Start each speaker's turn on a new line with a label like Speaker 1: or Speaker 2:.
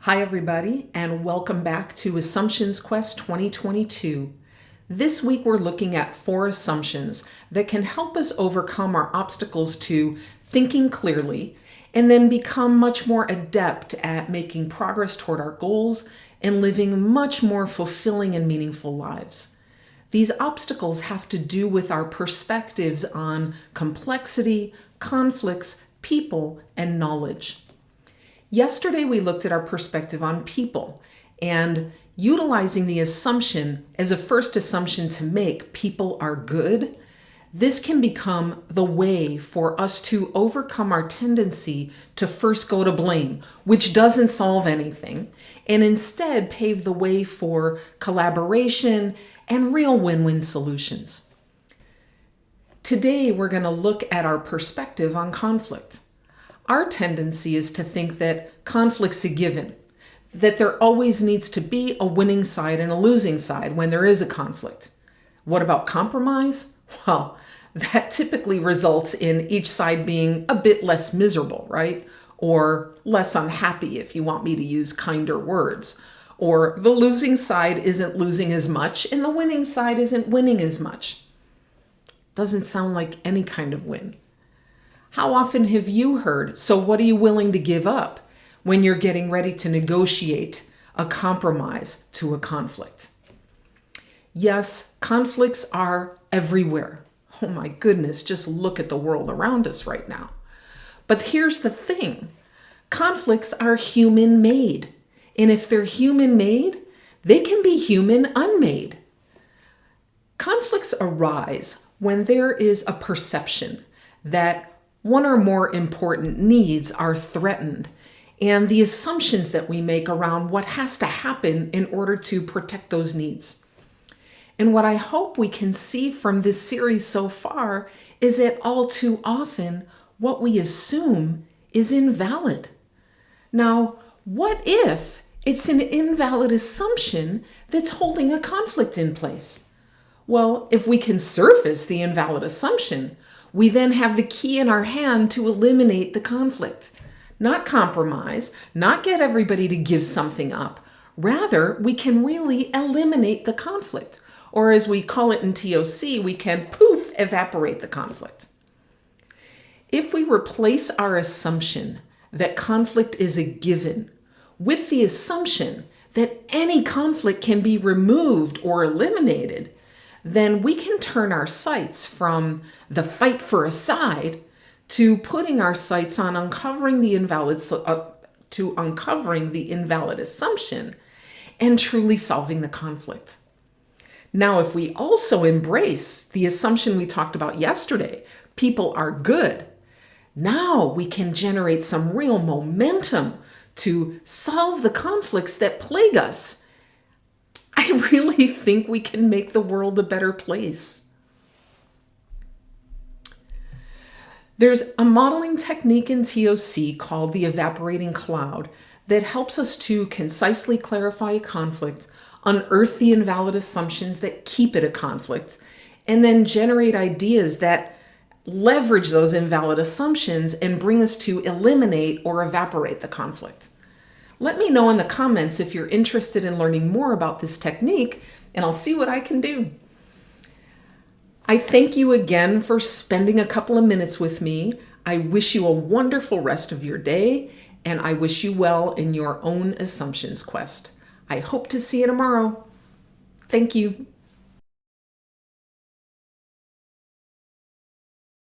Speaker 1: Hi everybody, and welcome back to Assumptions Quest 2022. This week we're looking at 4 assumptions that can help us overcome our obstacles to thinking clearly and then become much more adept at making progress toward our goals and living much more fulfilling and meaningful lives. These obstacles have to do with our perspectives on complexity, conflicts, people, and knowledge. Yesterday, we looked at our perspective on people and utilizing the assumption as a first assumption to make people are good. This can become the way for us to overcome our tendency to first go to blame, which doesn't solve anything, and instead pave the way for collaboration and real win-win solutions. Today, we're going to look at our perspective on conflict. Our tendency is to think that conflict's a given, that there always needs to be a winning side and a losing side when there is a conflict. What about compromise? Well, that typically results in each side being a bit less miserable, right? Or less unhappy, if you want me to use kinder words. Or the losing side isn't losing as much and the winning side isn't winning as much. Doesn't sound like any kind of win. How often have you heard, "So what are you willing to give up?" when you're getting ready to negotiate a compromise to a conflict? Yes, conflicts are everywhere. Oh my goodness, just look at the world around us right now. But here's the thing. Conflicts are human-made. And if they're human-made, they can be human-unmade. Conflicts arise when there is a perception that one or more important needs are threatened, and the assumptions that we make around what has to happen in order to protect those needs. And what I hope we can see from this series so far is that all too often what we assume is invalid. Now, what if it's an invalid assumption that's holding a conflict in place? Well, if we can surface the invalid assumption, we then have the key in our hand to eliminate the conflict. Not compromise, not get everybody to give something up. Rather, we can really eliminate the conflict. Or as we call it in TOC, we can poof, evaporate the conflict. If we replace our assumption that conflict is a given with the assumption that any conflict can be removed or eliminated, then we can turn our sights from the fight for a side to putting our sights on uncovering the invalid assumption and truly solving the conflict. Now, if we also embrace the assumption we talked about yesterday, people are good, now we can generate some real momentum to solve the conflicts that plague us. I really think we can make the world a better place. There's a modeling technique in TOC called the evaporating cloud that helps us to concisely clarify a conflict, unearth the invalid assumptions that keep it a conflict, and then generate ideas that leverage those invalid assumptions and bring us to eliminate or evaporate the conflict. Let me know in the comments if you're interested in learning more about this technique, and I'll see what I can do. I thank you again for spending a couple of minutes with me. I wish you a wonderful rest of your day, and I wish you well in your own assumptions quest. I hope to see you tomorrow. Thank you.